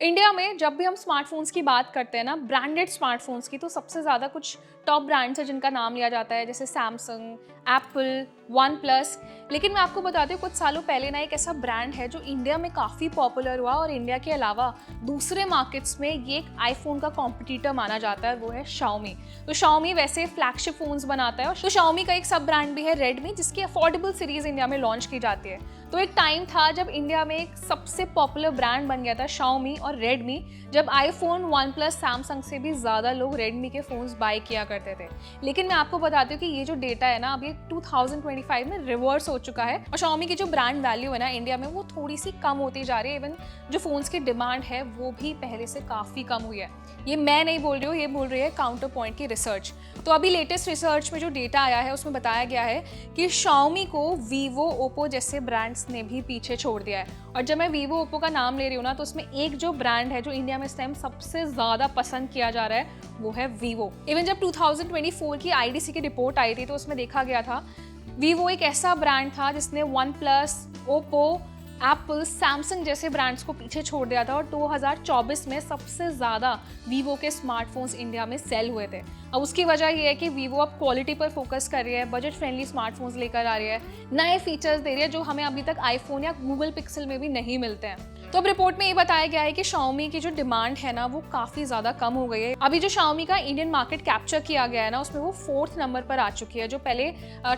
India में जब भी हम स्मार्टफ़ोन्स की बात करते हैं ना, ब्रांडेड स्मार्टफ़ोन्स की, तो सबसे ज़्यादा कुछ टॉप ब्रांड्स हैं जिनका नाम लिया जाता है, जैसे सैमसंग, एप्पल, वन प्लस। लेकिन मैं आपको बताती हूँ, कुछ सालों पहले ना एक ऐसा ब्रांड है जो इंडिया में काफ़ी पॉपुलर हुआ और इंडिया के अलावा दूसरे मार्केट्स में ये एक आईफोन का कॉम्पिटिटर माना जाता है, वो है शाओमी। तो शाओमी वैसे फ्लैगशिप फ़ोन्स बनाता है, और तो शाओमी का एक सब ब्रांड भी है रेडमी, जिसकी अफोर्डेबल सीरीज़ इंडिया में लॉन्च की जाती है। तो एक टाइम था जब इंडिया में एक सबसे पॉपुलर ब्रांड बन गया था शाओमी और रेडमी, जब आईफोन, वन प्लस, सैमसंग से भी ज़्यादा लोग रेडमी के फ़ोन्स बाय किया करते थे। लेकिन मैं आपको बताती हूँ कि ये जो डेटा है ना, अभी 2025 में रिवर्स हो चुका है, और शाओमी की जो ब्रांड वैल्यू है ना इंडिया में, वो थोड़ी सी कम होती जा रही है। इवन जो फ़ोन्स की डिमांड है वो भी पहले से काफ़ी कम हुई है। ये मैं नहीं बोल रही हूँ, ये बोल रही है काउंटर पॉइंट की रिसर्च। तो अभी लेटेस्ट रिसर्च में जो डेटा आया है उसमें बताया गया है कि शाओमी को वीवो, ओप्पो जैसे ब्रांड्स ने भी पीछे छोड़ दिया है। और जब मैं वीवो, ओप्पो का नाम ले रही हूँ ना, तो उसमें एक जो ब्रांड है जो इंडिया में इस टाइम सबसे ज़्यादा पसंद किया जा रहा है, वो है वीवो। इवन जब 2024 की आईडीसी की रिपोर्ट आई थी, तो उसमें देखा गया था वीवो एक ऐसा ब्रांड था जिसने one plus, Oppo, Apple, Samsung जैसे ब्रांड्स को पीछे छोड़ दिया था, और 2024 में सबसे ज़्यादा वीवो के स्मार्टफोन्स इंडिया में सेल हुए थे। अब उसकी वजह ये है कि वीवो अब क्वालिटी पर फोकस कर रही है, बजट फ्रेंडली स्मार्टफोन्स लेकर आ रही है, नए फीचर्स दे रही है जो हमें अभी तक आईफोन या गूगल पिक्सल में भी नहीं मिलते हैं। तो अब रिपोर्ट में ये बताया गया है कि शाओमी की जो डिमांड है ना, वो काफ़ी ज़्यादा कम हो गई है। अभी जो शाओमी का इंडियन मार्केट कैप्चर किया गया है ना, उसमें वो 4th नंबर पर आ चुकी है, जो पहले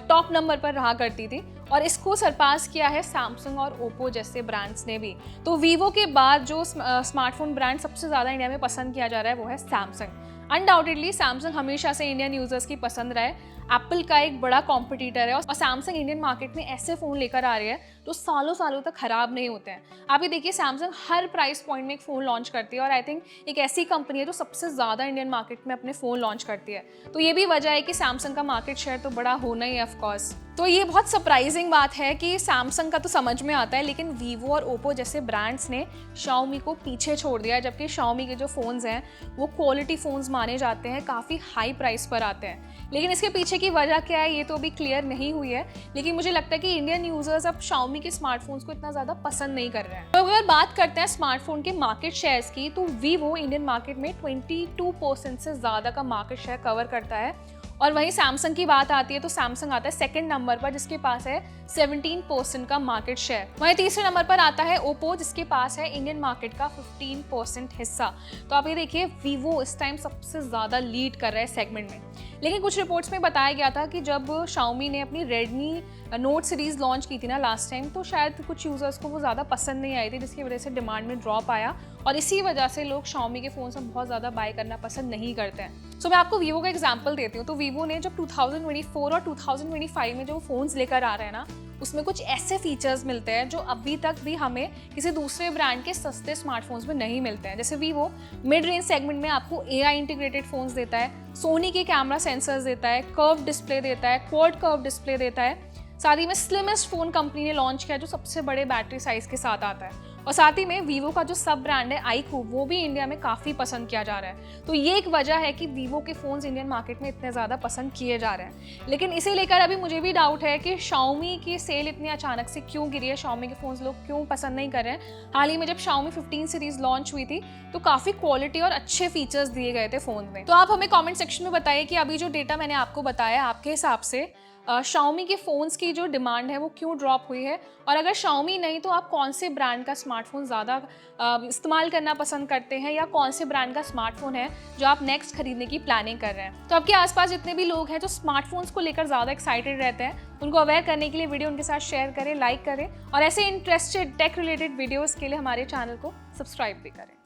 टॉप नंबर पर रहा करती थी, और इसको सरपास किया है सैमसंग और ओप्पो जैसे ब्रांड्स ने भी। तो वीवो के बाद जो स्मार्टफोन ब्रांड सबसे ज़्यादा इंडिया में पसंद किया जा रहा है, वो है सैमसंग। अनडाउटेडली सैमसंग हमेशा से इंडियन यूजर्स की पसंद रहा है, एप्पल का एक बड़ा कॉम्पिटिटर है, और सैमसंग इंडियन मार्केट में ऐसे फ़ोन लेकर आ रही है जो सालों सालों तक खराब नहीं होते हैं। आप ये देखिए, सैमसंग हर प्राइस पॉइंट में एक फ़ोन लॉन्च करती है, और आई थिंक एक ऐसी कंपनी है जो सबसे ज़्यादा इंडियन मार्केट में अपने फ़ोन लॉन्च करती है। तो ये भी वजह है कि सैमसंग का मार्केट शेयर तो बड़ा होना ही है ऑफकोर्स। तो ये बहुत सरप्राइजिंग बात है कि सैमसंग का तो समझ में आता है, लेकिन वीवो और ओप्पो जैसे ब्रांड्स ने शाओमी को पीछे छोड़ दिया है, जबकि शाओमी के जो फ़ोन्स हैं वो क्वालिटी फ़ोन्स माने जाते हैं, काफ़ी हाई प्राइस पर आते हैं। लेकिन इसके पीछे की वजह क्या है, ये तो अभी क्लियर नहीं हुई है, लेकिन मुझे लगता है कि इंडियन यूजर्स अब शाओमी के स्मार्टफोन्स को इतना ज़्यादा पसंद नहीं कर रहे हैं। तो अगर बात करते हैं स्मार्टफोन के मार्केट शेयर्स की, तो वीवो इंडियन मार्केट में 22% से ज़्यादा का मार्केट शेयर कवर करता है, और वहीं सैमसंग की बात आती है तो सैमसंग आता है 2nd नंबर पर, जिसके पास है 17% का मार्केट शेयर। वहीं तीसरे नंबर पर आता है ओप्पो, जिसके पास है इंडियन मार्केट का 15% हिस्सा। तो आप ये देखिए, वीवो इस टाइम सबसे ज़्यादा लीड कर रहा है सेगमेंट में। लेकिन कुछ रिपोर्ट्स में बताया गया था कि जब शाओमी ने अपनी रेडमी नोट सीरीज़ लॉन्च की थी ना लास्ट टाइम, तो शायद कुछ यूज़र्स को वो ज़्यादा पसंद नहीं आई थी, जिसकी वजह से डिमांड में ड्रॉप आया, और इसी वजह से लोग शाओमी के फ़ोन से बहुत ज़्यादा बाय करना पसंद नहीं करते हैं। सो मैं आपको वीवो का एग्जांपल देती हूँ। तो वीवो ने जब 2024 और 2025 में जो फ़ोन्स लेकर आ रहे हैं ना, उसमें कुछ ऐसे फीचर्स मिलते हैं जो अभी तक भी हमें किसी दूसरे ब्रांड के सस्ते स्मार्टफोन्स में नहीं मिलते हैं। जैसे वीवो मिड रेंज सेगमेंट में आपको AI इंटीग्रेटेड फ़ोन्स देता है, सोनी के कैमरा सेंसर्स देता है, कर्व डिस्प्ले देता है, क्वाड कर्व डिस्प्ले देता है। साथ ही में स्लिमेस्ट फ़ोन कंपनी ने लॉन्च किया, जो सबसे बड़े बैटरी साइज़ के साथ आता है। और साथ ही में वीवो का जो सब ब्रांड है iQOO, वो भी इंडिया में काफ़ी पसंद किया जा रहा है। तो ये एक वजह है कि वीवो के फ़ोन्स इंडियन मार्केट में इतने ज़्यादा पसंद किए जा रहे हैं। लेकिन इसे लेकर अभी मुझे भी डाउट है कि शाओमी की सेल इतनी अचानक से क्यों गिरी है, शाओमी के फ़ोन्स लोग क्यों पसंद नहीं कर रहे हैं। हाल ही में जब शाओमी 15 सीरीज़ लॉन्च हुई थी, तो काफ़ी क्वालिटी और अच्छे फीचर्स दिए गए थे फ़ोन में। तो आप हमें कॉमेंट सेक्शन में बताइए कि अभी जो डेटा मैंने आपको बताया, आपके हिसाब से शाओमी के फ़ोन्स की जो डिमांड है वो क्यों ड्रॉप हुई है, और अगर शाओमी नहीं तो आप कौन से ब्रांड का स्मार्टफोन ज़्यादा इस्तेमाल करना पसंद करते हैं, या कौन से ब्रांड का स्मार्टफोन है जो आप नेक्स्ट खरीदने की प्लानिंग कर रहे हैं। तो आपके आसपास जितने भी लोग हैं जो स्मार्टफोन्स को लेकर ज़्यादा एक्साइटेड रहते हैं, उनको अवेयर करने के लिए वीडियो उनके साथ शेयर करें, लाइक करें, और ऐसे इंटरेस्टेड टेक रिलेटेड वीडियोज़ के लिए हमारे चैनल को सब्सक्राइब भी करें।